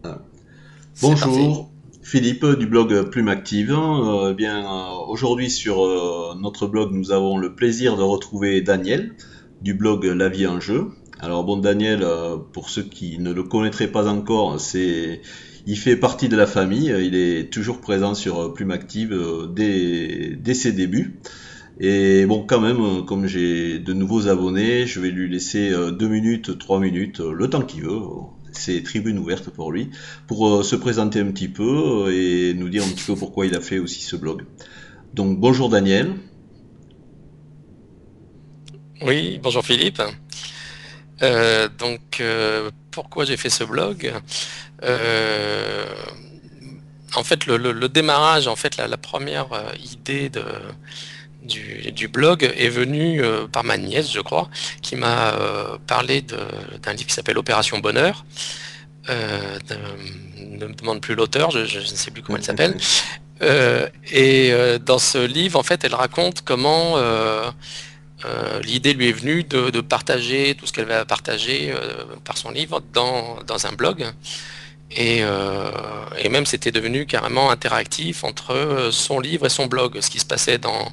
C'est parti. Bonjour, Philippe du blog Plume Active. Aujourd'hui sur notre blog, nous avons le plaisir de retrouver Daniel du blog La vie en jeu. Alors bon, Daniel, pour ceux qui ne le connaîtraient pas encore, il fait partie de la famille. Il est toujours présent sur Plume Active dès ses débuts. Et bon, quand même, comme j'ai de nouveaux abonnés, je vais lui laisser 2 minutes, 3 minutes, le temps qu'il veut. C'est tribune ouverte pour lui, pour se présenter un petit peu et nous dire un petit peu pourquoi il a fait aussi ce blog. Donc bonjour Daniel. Oui, bonjour Philippe. Pourquoi j'ai fait ce blog? Euh, En fait, le démarrage, en fait, la première idée du blog est venue par ma nièce, je crois, qui m'a parlé d'un livre qui s'appelle Opération Bonheur. Ne me demande plus l'auteur, je ne sais plus comment elle s'appelle. Dans ce livre, en fait, elle raconte comment l'idée lui est venue de partager tout ce qu'elle va partager par son livre dans un blog. Et même c'était devenu carrément interactif entre son livre et son blog. Ce qui se passait dans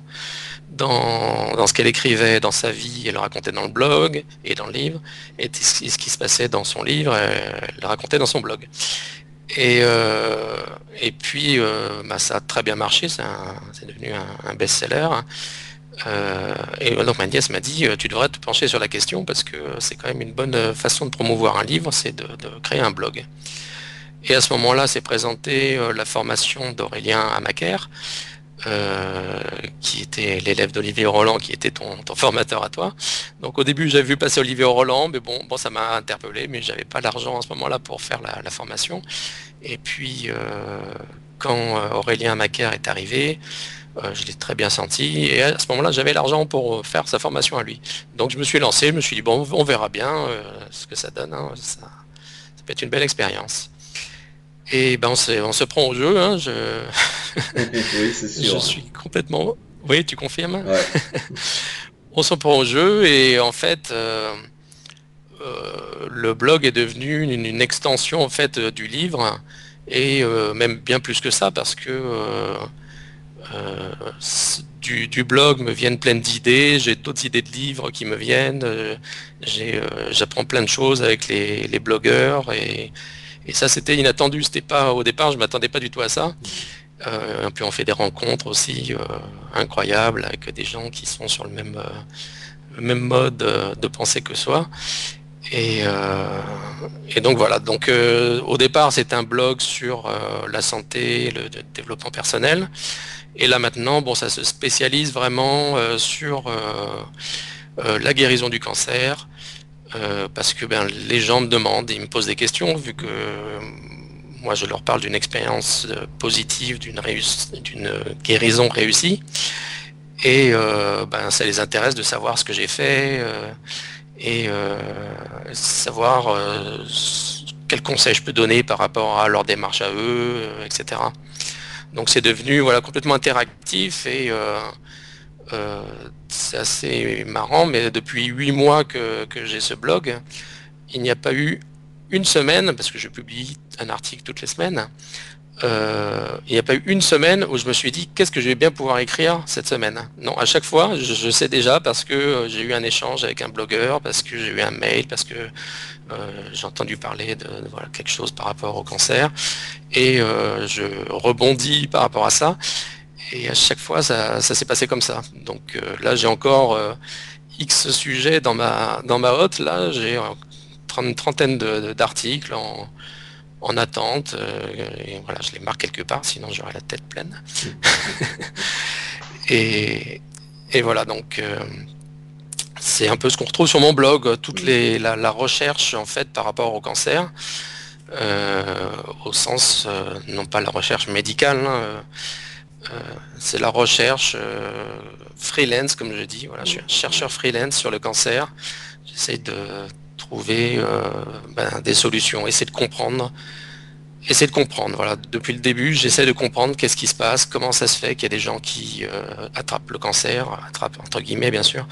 ce qu'elle écrivait dans sa vie, elle le racontait dans le blog et dans le livre. Et ce qui se passait dans son livre, elle le racontait dans son blog. Et, euh, et puis, ça a très bien marché, c'est devenu un best-seller. Donc ma nièce m'a dit, tu devrais te pencher sur la question parce que c'est quand même une bonne façon de promouvoir un livre, c'est de créer un blog. Et à ce moment-là, s'est présentée la formation d'Aurélien Amaker, euh, qui était l'élève d'Olivier Roland, qui était ton formateur à toi. Donc au début, j'avais vu passer Olivier Roland, mais bon, ça m'a interpellé, mais j'avais pas l'argent à ce moment-là pour faire la formation. Et puis, quand Aurélien Amaker est arrivé, je l'ai très bien senti. Et à ce moment-là, j'avais l'argent pour faire sa formation à lui. Donc je me suis lancé, je me suis dit, bon, on verra bien ce que ça donne, hein. Ça peut être une belle expérience. Et ben on se prend au jeu, hein. Oui, c'est Je sûr. suis complètement. Oui, tu confirmes? Ouais. On se prend au jeu et en fait, le blog est devenu une extension en fait du livre et même bien plus que ça parce que euh, du blog me viennent plein d'idées, j'ai d'autres idées de livres qui me viennent, j'apprends plein de choses avec les blogueurs et ça c'était inattendu, c'était pas au départ, je m'attendais pas du tout à ça. Puis on fait des rencontres aussi incroyables avec des gens qui sont sur le même mode de pensée que soi. Et, euh, et donc voilà. Donc au départ c'était un blog sur la santé, le développement personnel. Et là maintenant, bon, ça se spécialise vraiment sur la guérison du cancer, parce que ben, les gens me demandent, ils me posent des questions, vu que moi je leur parle d'une expérience positive, d'une guérison réussie, et ben, ça les intéresse de savoir ce que j'ai fait, et savoir quels conseils je peux donner par rapport à leur démarche à eux, etc. Donc c'est devenu voilà, complètement interactif et euh, c'est assez marrant, mais depuis 8 mois que j'ai ce blog, il n'y a pas eu une semaine, parce que je publie un article toutes les semaines, il n'y a pas eu une semaine où je me suis dit qu'est-ce que je vais bien pouvoir écrire cette semaine. Non, à chaque fois, je sais déjà parce que j'ai eu un échange avec un blogueur, parce que j'ai eu un mail, parce que j'ai entendu parler de voilà, quelque chose par rapport au cancer, et je rebondis par rapport à ça. Et à chaque fois, ça s'est passé comme ça. Donc là, j'ai encore X sujets dans ma hotte. Là, j'ai une trentaine d'articles en attente. Et voilà, je les marque quelque part, sinon j'aurai la tête pleine. Et, et voilà, donc c'est un peu ce qu'on retrouve sur mon blog, la recherche en fait par rapport au cancer, au sens, non pas la recherche médicale, hein, c'est la recherche freelance, comme je dis. Voilà, je suis un chercheur freelance sur le cancer. J'essaie de trouver des solutions, essayer de comprendre. Voilà, depuis le début, j'essaie de comprendre qu'est-ce qui se passe, comment ça se fait qu'il y a des gens qui attrapent le cancer, attrapent entre guillemets bien sûr.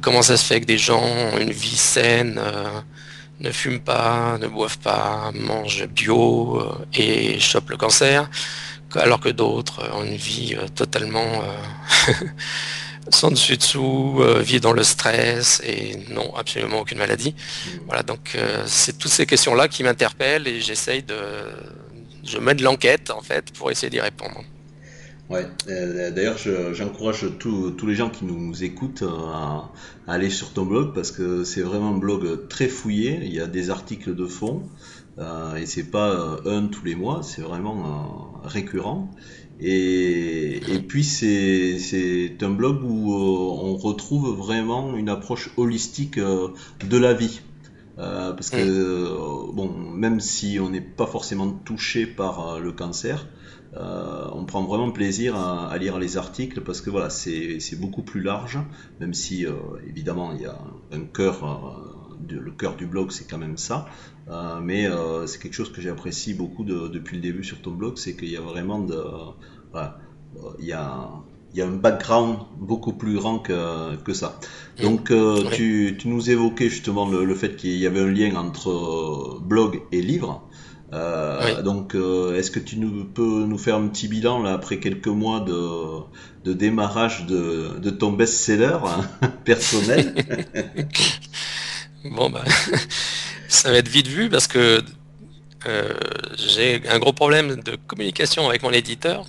Comment ça se fait que des gens ont une vie saine, ne fument pas, ne boivent pas, mangent bio et chopent le cancer, alors que d'autres ont une vie totalement sans dessus-dessous, vivent dans le stress et n'ont absolument aucune maladie. Hmm. Voilà, donc c'est toutes ces questions-là qui m'interpellent et je mène l'enquête en fait pour essayer d'y répondre. Ouais, d'ailleurs, j'encourage tous les gens qui nous écoutent à aller sur ton blog parce que c'est vraiment un blog très fouillé. Il y a des articles de fond et c'est pas un tous les mois, c'est vraiment récurrent. Et puis c'est un blog où on retrouve vraiment une approche holistique de la vie. Parce que Mm. bon, même si on n'est pas forcément touché par le cancer, on prend vraiment plaisir à lire les articles parce que voilà, c'est beaucoup plus large, même si évidemment il y a un cœur, le cœur du blog c'est quand même ça, mais c'est quelque chose que j'apprécie beaucoup depuis le début sur ton blog, c'est qu'il y a vraiment voilà, il y a, il y a un background beaucoup plus grand que ça. Mm. Donc Oui. tu nous évoquais justement le fait qu'il y avait un lien entre blog et livre. Oui. Donc, est-ce que peux nous faire un petit bilan là après quelques mois de démarrage de ton best-seller hein, personnel? Bon bah ça va être vite vu parce que euh, j'ai un gros problème de communication avec mon éditeur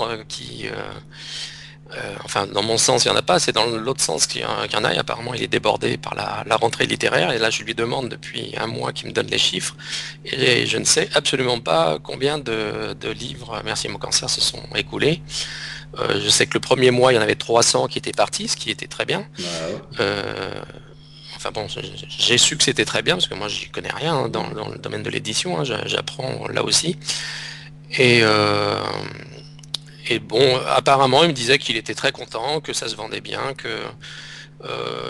enfin dans mon sens il n'y en a pas, c'est dans l'autre sens qu'il y en a et apparemment il est débordé par la rentrée littéraire et là je lui demande depuis un mois qu'il me donne les chiffres et je ne sais absolument pas combien de livres Merci mon cancer se sont écoulés. Je sais que le premier mois il y en avait 300 qui étaient partis, ce qui était très bien. Ouais, Euh, Enfin bon, j'ai su que c'était très bien parce que moi j'y connais rien hein, dans le domaine de l'édition, hein, j'apprends là aussi. Et, euh, et bon, apparemment il me disait qu'il était très content, que ça se vendait bien, que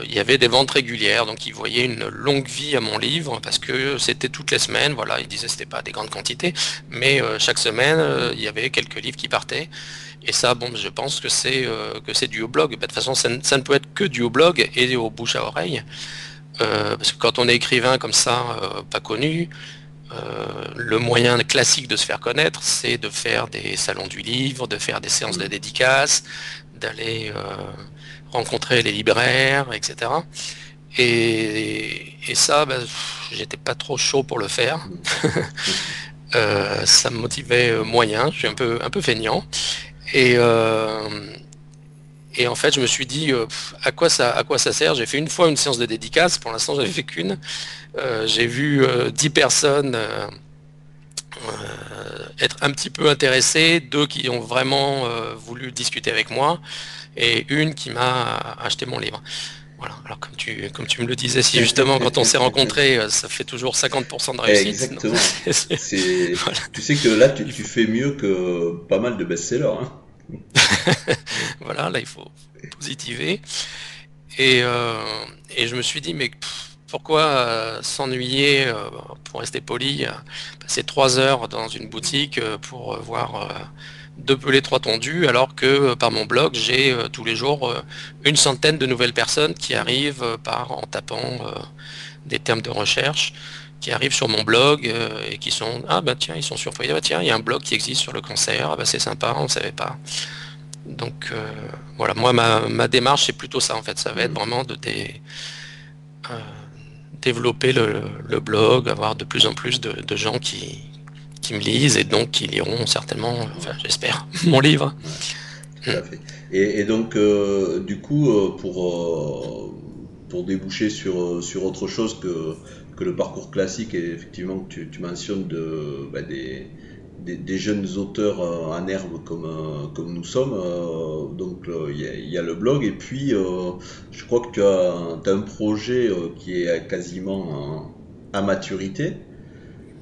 il y avait des ventes régulières, donc il voyait une longue vie à mon livre parce que c'était toutes les semaines. Voilà, il disait que c'était pas des grandes quantités, mais chaque semaine il y avait quelques livres qui partaient. Et ça, bon, je pense que c'est dû au blog. Bah, de toute façon, ça ne peut être que dû au blog et au bouche à oreille. Parce que quand on est écrivain comme ça, pas connu, le moyen classique de se faire connaître, c'est de faire des salons du livre, de faire des séances de ouais. dédicaces, d'aller rencontrer les libraires, etc. Et ça, bah, j'étais pas trop chaud pour le faire. Ça me motivait moyen, je suis un peu feignant. Et, euh, et en fait, je me suis dit, à quoi ça sert? J'ai fait une fois une séance de dédicace, pour l'instant, j'avais fait qu'une. J'ai vu 10 personnes être un petit peu intéressées, deux qui ont vraiment voulu discuter avec moi, et une qui m'a acheté mon livre. Voilà. Alors comme tu me le disais, si justement quand on s'est rencontrés, ça fait toujours 50% de réussite. Donc, Exactement. voilà. Tu sais que là, tu fais mieux que pas mal de best-sellers, hein. Voilà, là il faut positiver. Et, euh, et je me suis dit, mais pourquoi s'ennuyer, pour rester poli, passer 3 heures dans une boutique pour voir deux pelés, trois tondus, alors que par mon blog, j'ai tous les jours une centaine de nouvelles personnes qui arrivent en tapant des termes de recherche, qui arrivent sur mon blog et qui sont, ah bah tiens, ils sont surpris, ah bah tiens, il y a un blog qui existe sur le cancer, ah bah c'est sympa, on ne savait pas. Donc voilà, moi ma démarche c'est plutôt ça en fait, ça va être Mm. vraiment euh, développer le blog, avoir de plus en plus de gens qui me lisent et donc qui liront certainement, enfin Ouais, j'espère, mon livre. ouais, tout Mm. à fait. Et donc, du coup, pour déboucher sur autre chose que le parcours classique, et effectivement, que tu mentionnes bah, des jeunes auteurs en herbe comme nous sommes. Donc, il y a le blog, et puis je crois que t'as un projet qui est quasiment à maturité.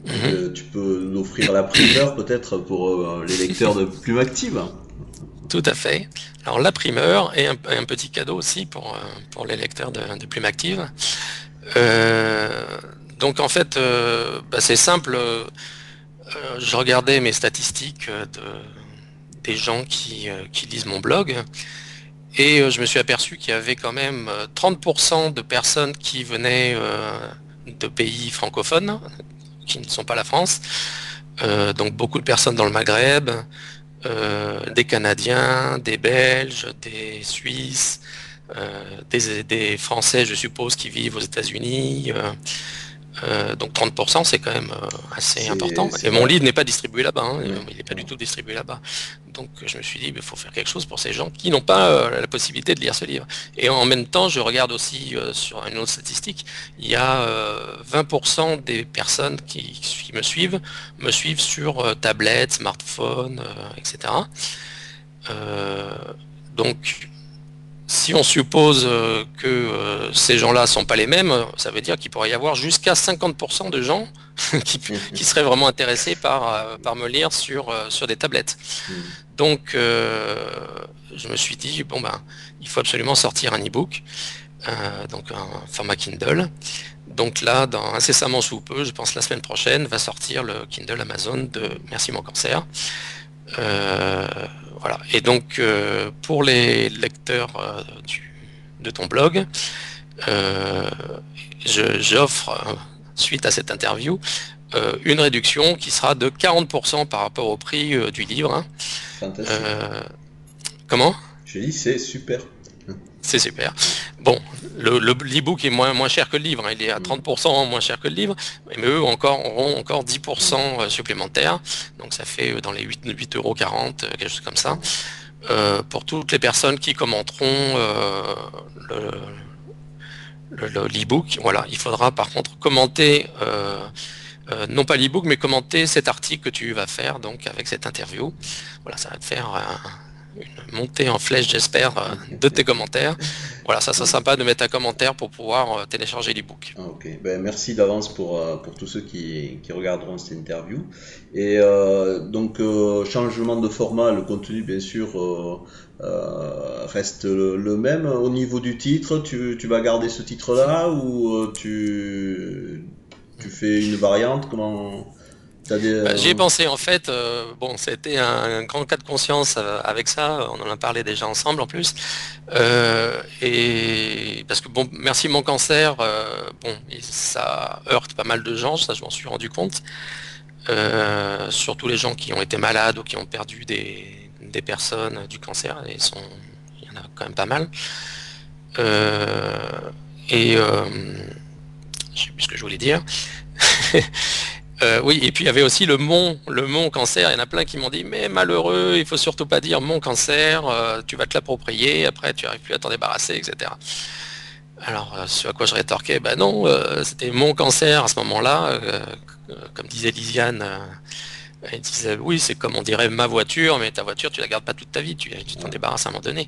Donc, Mhm. tu peux nous offrir la primeur peut-être pour les lecteurs de Plume Active. Tout à fait. Alors la primeur et un petit cadeau aussi pour les lecteurs de Plume Active. Euh, donc en fait, bah, c'est simple. Je regardais mes statistiques des gens qui lisent mon blog et je me suis aperçu qu'il y avait quand même 30% de personnes qui venaient de pays francophones qui ne sont pas la France. Donc beaucoup de personnes dans le Maghreb, des Canadiens, des Belges, des Suisses, des Français, je suppose, qui vivent aux États-Unis. Donc 30%, c'est quand même assez important. C'est Et mon vrai. livre n'est pas distribué là-bas, hein. Ouais. Il n'est pas du tout distribué là-bas. Donc je me suis dit, il faut faire quelque chose pour ces gens qui n'ont pas la possibilité de lire ce livre. Et en même temps, je regarde aussi sur une autre statistique, il y a 20% des personnes qui me suivent sur tablette, smartphone, etc. Euh, donc si on suppose que ces gens-là sont pas les mêmes, ça veut dire qu'il pourrait y avoir jusqu'à 50% de gens qui seraient vraiment intéressés par me lire sur des tablettes. Mhm. Donc je me suis dit, bon ben, il faut absolument sortir un e-book, donc un format Kindle. Donc là, incessamment sous peu, je pense la semaine prochaine, va sortir le Kindle Amazon de Merci mon cancer. Euh, voilà. Et donc, pour les lecteurs de ton blog, euh, j'offre, suite à cette interview, une réduction qui sera de 40% par rapport au prix du livre, hein. Fantastique. Euh, comment? Je dis, c'est super. C'est super. Bon, l'e-book est moins cher que le livre, hein. Il est à Mhm. 30% moins cher que le livre, mais eux auront encore 10% supplémentaires. Donc ça fait dans les 8,40 €, quelque chose comme ça. Pour toutes les personnes qui commenteront l'e-book. Voilà, il faudra par contre commenter, non pas l'e-book, mais commenter cet article que tu vas faire donc avec cette interview. Voilà, ça va te faire une montée en flèche, j'espère, de tes commentaires. Voilà, ça sera sympa de mettre un commentaire pour pouvoir télécharger l'e-book. Ah, ok, ben, merci d'avance pour tous ceux qui regarderont cette interview. Et donc, changement de format, le contenu, bien sûr, reste le même. Au niveau du titre, tu vas garder ce titre-là ou tu fais une variante? Comment t'as des, J'y ai pensé en fait, bon, c'était un grand cas de conscience avec ça, on en a parlé déjà ensemble en plus. Et parce que bon, merci mon cancer, bon, ça heurte pas mal de gens, ça je m'en suis rendu compte. Surtout les gens qui ont été malades ou qui ont perdu des personnes du cancer, il y en a quand même pas mal. Euh, et je sais plus ce que je voulais dire. Oui, et puis il y avait aussi le mont cancer. Il y en a plein qui m'ont dit, mais malheureux, il faut surtout pas dire mon cancer, tu vas te l'approprier, après tu n'arrives plus à t'en débarrasser, etc. Alors, ce à quoi je rétorquais, ben non, c'était mon cancer à ce moment-là, comme disait Lisiane. Elle disait, oui, c'est comme on dirait ma voiture, mais ta voiture, tu la gardes pas toute ta vie, tu t'en ouais. débarrasses à un moment donné.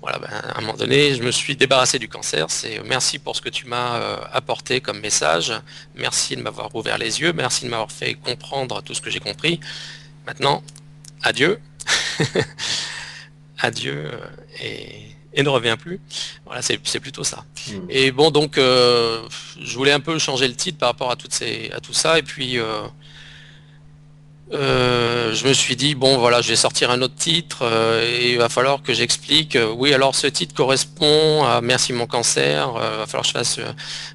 Voilà, ben, à un moment donné, je me suis débarrassé du cancer. C'est merci pour ce que tu m'as apporté comme message. Merci de m'avoir ouvert les yeux. Merci de m'avoir fait comprendre tout ce que j'ai compris. Maintenant, adieu. Adieu et ne reviens plus. Voilà, c'est plutôt ça. Hmm. Et bon, donc, je voulais un peu changer le titre par rapport à tout ça. Et puis, je me suis dit, bon voilà, je vais sortir un autre titre et il va falloir que j'explique. Oui, alors ce titre correspond à Merci mon cancer, il va falloir que je fasse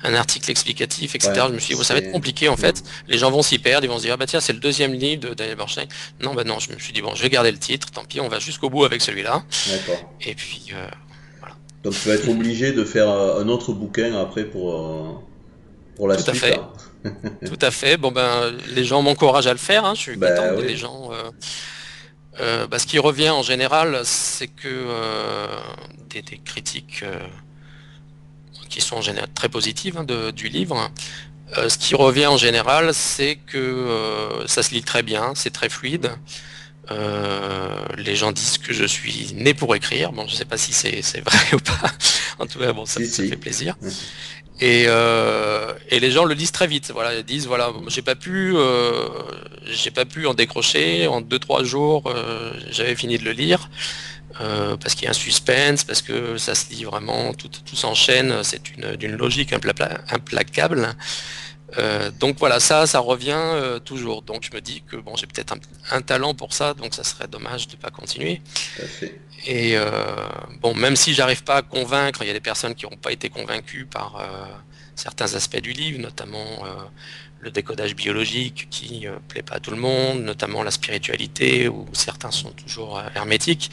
un article explicatif, etc. Ouais, Je me suis dit, bon, ça va être c'est. compliqué en Hmm. fait. Les gens vont s'y perdre, ils vont se dire, ah bah tiens, c'est le deuxième livre de Daniel Bernstein. Non, bah non, je me suis dit, bon, je vais garder le titre, tant pis, on va jusqu'au bout avec celui-là. D'accord. Et puis, voilà. Donc tu vas être obligé de faire un autre bouquin après pour la Tout à suite, fait. hein. Tout à fait. Bon ben, les gens m'encouragent à le faire, hein. Je suis content. Ben Les oui. gens, bah, ce qui revient en général, c'est que des critiques qui sont en général très positives, hein, du livre. Ce qui revient en général, c'est que ça se lit très bien, c'est très fluide. Les gens disent que je suis né pour écrire. Bon, je sais pas si c'est vrai ou pas. En tout cas, bon, Si, ça fait si. plaisir. Et les gens le lisent très vite. Voilà, ils disent voilà, j'ai pas pu en décrocher en 2 3 jours. J'avais fini de le lire parce qu'il y a un suspense, parce que ça se lit vraiment, tout s'enchaîne. C'est d'une logique implacable. Donc voilà, ça revient toujours. Donc je me dis que bon, j'ai peut-être un talent pour ça, donc ça serait dommage de pas continuer. Tout à fait. Et bon, même si j'arrive pas à convaincre, il y a des personnes qui n'ont pas été convaincues certains aspects du livre, notamment le décodage biologique qui plaît pas à tout le monde, notamment la spiritualité où certains sont toujours hermétiques.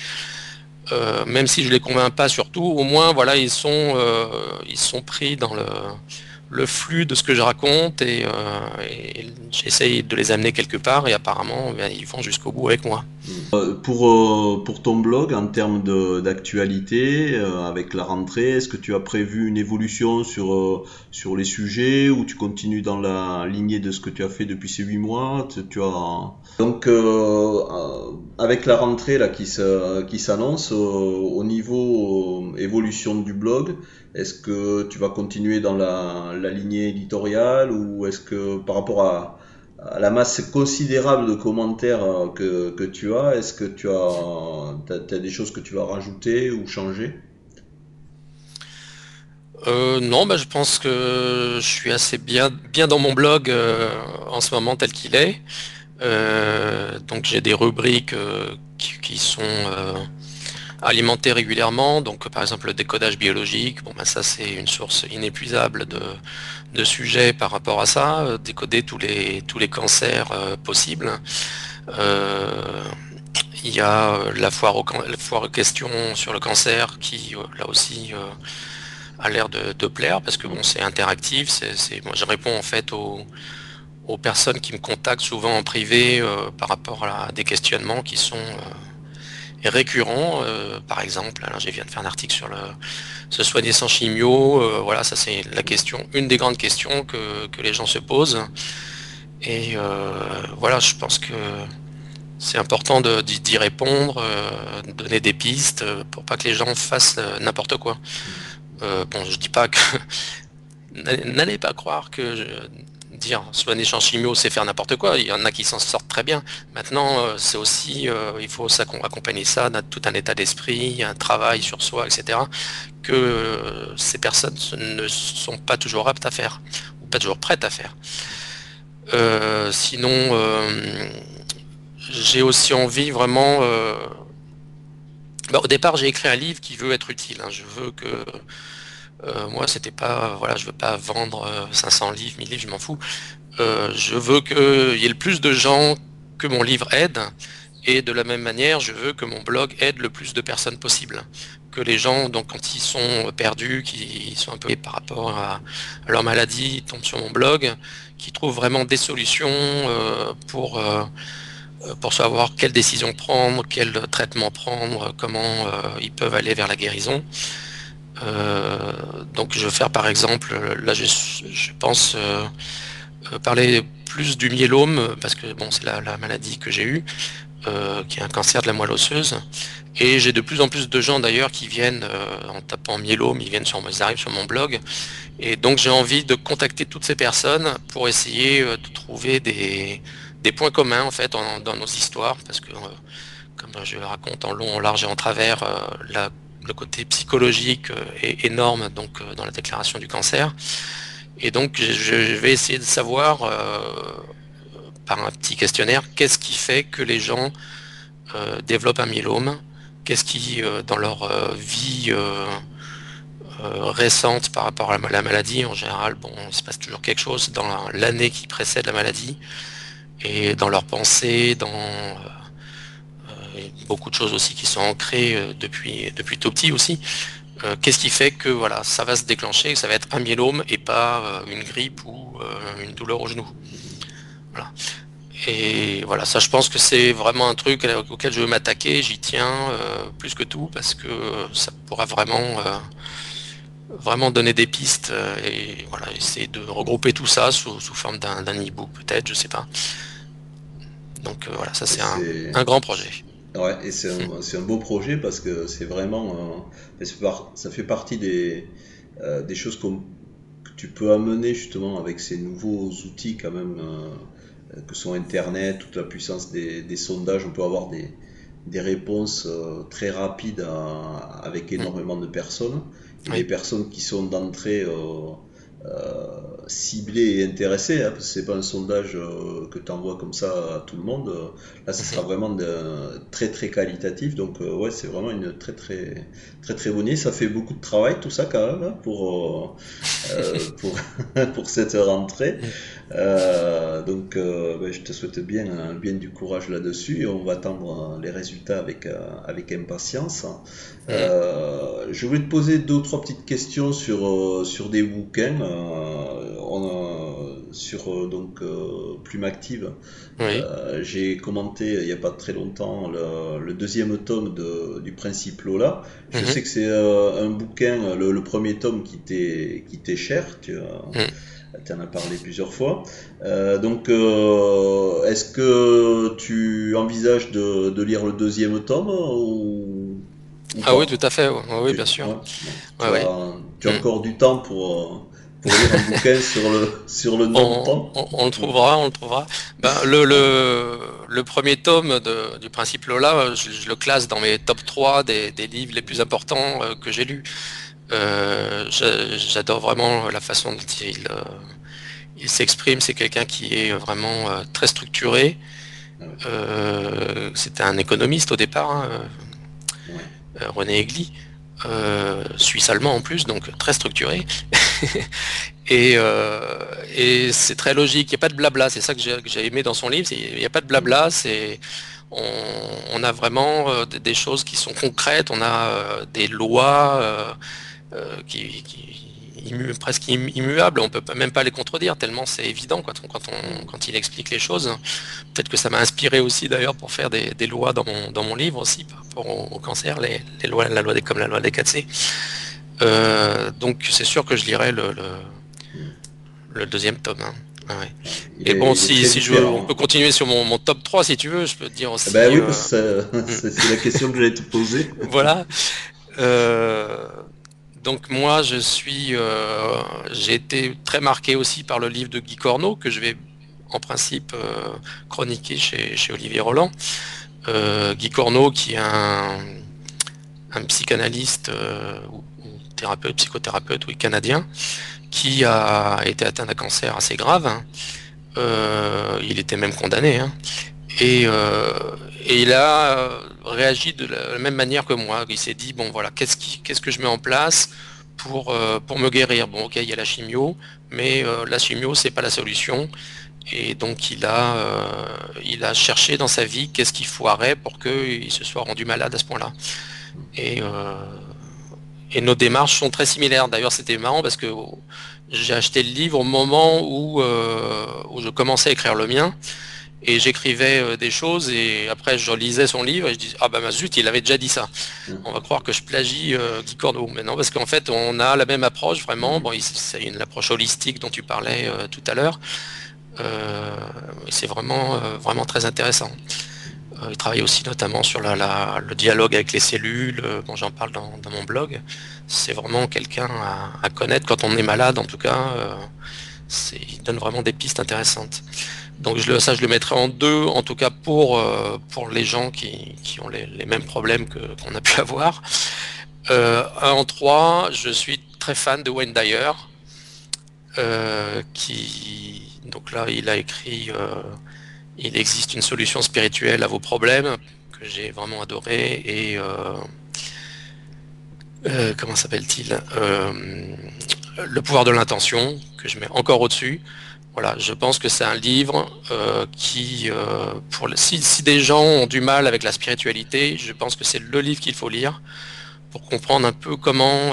Même si je les convainc pas surtout, au moins voilà ils sont pris dans le flux de ce que je raconte et j'essaye de les amener quelque part et apparemment ben, ils vont jusqu'au bout avec moi. Pour ton blog, en termes d'actualité, avec la rentrée, est-ce que tu as prévu une évolution sur les sujets ou tu continues dans la lignée de ce que tu as fait depuis ces 8 mois? Donc, avec la rentrée là, qui s'annonce, au niveau évolution du blog, est-ce que tu vas continuer dans la lignée éditoriale ou est-ce que par rapport à la masse considérable de commentaires que tu as, est-ce que t'as des choses que tu vas rajouter ou changer? Non, bah, je pense que je suis assez bien dans mon blog en ce moment tel qu'il est. Donc j'ai des rubriques qui sont alimentées régulièrement. Donc par exemple le décodage biologique, bon bah ça c'est une source inépuisable de sujets par rapport à ça. Décoder tous les cancers possibles. Euh, il y a la foire aux questions sur le cancer qui là aussi a l'air de plaire parce que bon c'est interactif. Moi je réponds en fait aux personnes qui me contactent souvent en privé par rapport à des questionnements qui sont récurrents. Par exemple, alors je viens de faire un article sur se soigner sans chimio. Voilà, ça c'est la question, une des grandes questions que les gens se posent. Et voilà, je pense que c'est important d'y répondre, de donner des pistes pour pas que les gens fassent n'importe quoi. Bon, je dis pas que n'allez pas croire que dire soigner sans chimio, c'est faire n'importe quoi. Il y en a qui s'en sortent très bien. Maintenant, c'est aussi, il faut accompagner ça dans tout un état d'esprit, un travail sur soi, etc. que ces personnes ne sont pas toujours aptes à faire, ou pas toujours prêtes à faire. Sinon, j'ai aussi envie vraiment. Bah, au départ, j'ai écrit un livre qui veut être utile. Hein. Je veux que moi, c'était pas, voilà, je veux pas vendre 500 livres, 1000 livres, je m'en fous. Je veux qu'il y ait le plus de gens que mon livre aide, et de la même manière, je veux que mon blog aide le plus de personnes possible. Que les gens, donc, quand ils sont perdus, qui sont un peu par rapport à leur maladie, ils tombent sur mon blog, qui trouvent vraiment des solutions pour savoir quelles décisions prendre, quel traitement prendre, comment ils peuvent aller vers la guérison. Donc je vais faire par exemple, là je pense parler plus du myélome, parce que bon c'est la maladie que j'ai eue, qui est un cancer de la moelle osseuse. Et j'ai de plus en plus de gens d'ailleurs qui viennent en tapant myélome, ils arrivent sur mon blog. Et donc j'ai envie de contacter toutes ces personnes pour essayer de trouver des points communs en fait dans nos histoires, parce que comme je le raconte en long, en large et en travers, le côté psychologique est énorme donc dans la déclaration du cancer. Et donc je vais essayer de savoir par un petit questionnaire qu'est-ce qui fait que les gens développent un myélome, qu'est-ce qui dans leur vie récente par rapport à la maladie en général, bon, il se passe toujours quelque chose dans l'année qui précède la maladie et dans leurs pensées, dans beaucoup de choses aussi qui sont ancrées depuis tout petit aussi. Qu'est-ce qui fait que voilà, ça va se déclencher, que ça va être un myélome et pas une grippe ou une douleur au genou. Voilà. Et voilà, ça je pense que c'est vraiment un truc auquel je veux m'attaquer, j'y tiens plus que tout parce que ça pourra vraiment donner des pistes et voilà, essayer de regrouper tout ça sous forme d'un e-book peut-être, je sais pas. Donc voilà, ça Et c'est c'est un grand projet. ouais, et c'est un beau projet parce que c'est vraiment ça fait partie des choses que tu peux amener justement avec ces nouveaux outils quand même que sont Internet, toute la puissance des sondages. On peut avoir des réponses très rapides avec Mm. énormément de personnes et des Oui. personnes qui sont d'entrée ciblés et intéressés, hein, parce que c'est pas un sondage que tu envoies comme ça à tout le monde. Là, ce sera Mhm. vraiment très très qualitatif. Donc ouais, c'est vraiment une très très bonne idée. Ça fait beaucoup de travail tout ça quand même, hein, pour pour cette rentrée. Je te souhaite bien du courage là-dessus et on va attendre les résultats avec impatience. Mhm. Je voulais te poser deux ou trois petites questions sur des bouquins. Sur Plume Active. Oui. J'ai commenté il n'y a pas très longtemps le deuxième tome du Principe Lola. Je sais Mhm. que c'est un bouquin, le premier tome qui t'est cher. Mhm. Tu en as parlé plusieurs fois. Est-ce que tu envisages de lire le deuxième tome ou Ah oui, pas? tout à fait. Ouais. Oui, oui, bien sûr. Ouais, bon, Ouais, ouais. tu as Mhm. encore du temps pour lire un bouquin sur le non-temps. On le trouvera, on le trouvera. Ben, le premier tome du Principe Lola, je le classe dans mes top 3 des livres les plus importants que j'ai lus. J'adore vraiment la façon dont il s'exprime. C'est quelqu'un qui est vraiment très structuré. Ah ouais, C'était un économiste au départ, hein, ouais, René Egli, suisse-allemand en plus, donc très structuré. Et, et c'est très logique, il n'y a pas de blabla, c'est ça que j'ai aimé dans son livre, il n'y a pas de blabla, on, on a vraiment des choses qui sont concrètes, on a des lois presque immuables, on peut même pas les contredire, tellement c'est évident quand il explique les choses. Peut-être que ça m'a inspiré aussi d'ailleurs pour faire des lois dans mon livre aussi par rapport au cancer, les lois, comme la loi des 4C. Donc c'est sûr que je lirai le deuxième tome, hein. Ah ouais. ouais. Et bon, Il est très on peut différent. continuer sur mon top 3 si tu veux, je peux te dire Eh ben aussi. oui, parce que Hmm, c'est la question que j'allais te poser. voilà. Euh, donc moi, j'ai été très marqué aussi par le livre de Guy Corneau que je vais en principe chroniquer chez Olivier Roland. Guy Corneau qui est un psychanalyste ou thérapeute, psychothérapeute, oui, canadien, qui a été atteint d'un cancer assez grave, hein. Il était même condamné, hein. Et, euh, et il a réagi de la même manière que moi. Il s'est dit, bon voilà, qu'est-ce que je mets en place pour me guérir? Bon, ok, il y a la chimio, mais la chimio, c'est pas la solution. Et donc il a cherché dans sa vie qu'est-ce qu'il foirait pour qu'il se soit rendu malade à ce point-là. Et, euh, et nos démarches sont très similaires. D'ailleurs, c'était marrant parce que j'ai acheté le livre au moment où je commençais à écrire le mien. Et j'écrivais des choses et après je lisais son livre et je disais ah bah zut, il avait déjà dit ça. On va croire que je plagie Guy Corneau. Mais non, parce qu'en fait on a la même approche vraiment. Bon, c'est une approche holistique dont tu parlais tout à l'heure. Euh, c'est vraiment très intéressant. Il travaille aussi notamment sur le dialogue avec les cellules. Bon, j'en parle dans mon blog. C'est vraiment quelqu'un à connaître quand on est malade, en tout cas. Il donne vraiment des pistes intéressantes. Donc ça, je le mettrai en deux, en tout cas pour les gens qui ont les mêmes problèmes qu'on a pu avoir. Un en trois, je suis très fan de Wayne Dyer, donc là, il a écrit Il existe une solution spirituelle à vos problèmes, que j'ai vraiment adoré, et comment s'appelle-t-il Le pouvoir de l'intention, que je mets encore au-dessus. Voilà, je pense que c'est un livre si des gens ont du mal avec la spiritualité, je pense que c'est le livre qu'il faut lire pour comprendre un peu comment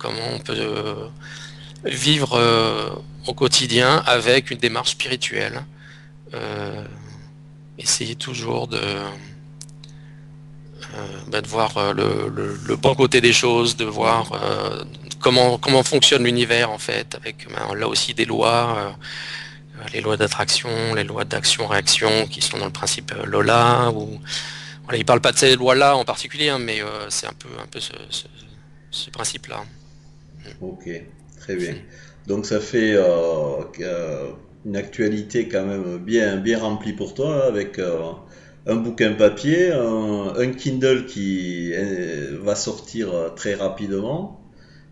on peut vivre au quotidien avec une démarche spirituelle. Euh, Essayer toujours de voir le bon côté des choses, de voir comment fonctionne l'univers en fait, avec là aussi des lois, les lois d'attraction, les lois d'action-réaction qui sont dans le principe Lola. Voilà, il parle pas de ces lois-là en particulier, hein, mais c'est un peu ce principe-là. Ok, très bien. Donc ça fait une actualité quand même bien remplie pour toi, hein, avec un bouquin papier, un Kindle qui va sortir très rapidement,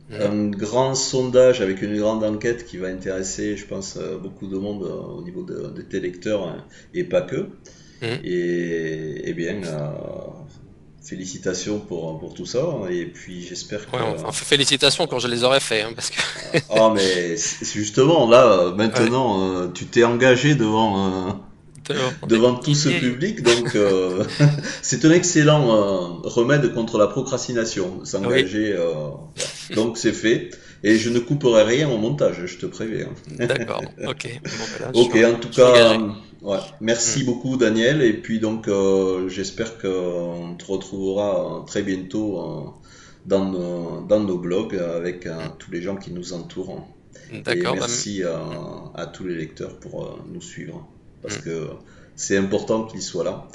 Mhm. un grand sondage avec une grande enquête qui va intéresser, je pense, beaucoup de monde au niveau de tes lecteurs, hein, et pas que. Mhm. Et bien, félicitations pour tout ça. Et puis j'espère Ouais, que... enfin, félicitations quand je les aurais fait, hein, parce que Ah, mais c'est justement, là, ouais, maintenant, tu t'es engagé des devant tout ce milliers. public, donc c'est un excellent remède contre la procrastination, Oui, s'engager. Voilà. Donc c'est fait, et je ne couperai rien au montage, je te préviens. d'accord. Ok. Bon, ben là, Ok, en tout je suis cas, engagé. ouais, Hmm. merci beaucoup Daniel, et puis donc j'espère qu'on te retrouvera très bientôt dans nos blogs avec tous les gens qui nous entourent. Et D'accord. merci à tous les lecteurs pour nous suivre, parce Hmm. que c'est important qu'ils soient là.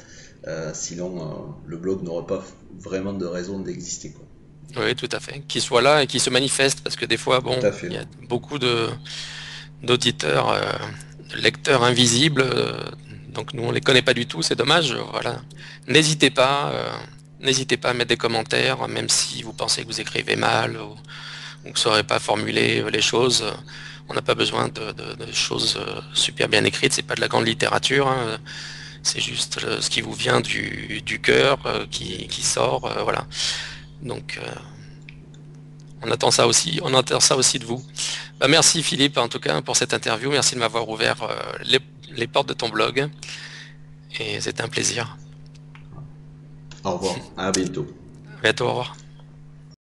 Sinon, le blog n'aurait pas vraiment de raison d'exister, quoi. Oui, tout à fait. Qu'ils soient là et qu'ils se manifestent, parce que des fois, Tout bon, à fait, il y ouais. a beaucoup d'auditeurs, de lecteurs invisibles. Donc nous, on les connaît pas du tout. C'est dommage. Voilà. N'hésitez pas. N'hésitez pas à mettre des commentaires, même si vous pensez que vous écrivez mal ou que vous saurez pas formuler les choses. On n'a pas besoin de choses super bien écrites. C'est pas de la grande littérature, hein. C'est juste ce qui vous vient du cœur qui sort. Voilà. Donc on attend ça aussi de vous. Bah, merci Philippe en tout cas pour cette interview. Merci de m'avoir ouvert les portes de ton blog et c'était un plaisir. Au revoir, à bientôt. À bientôt, au revoir.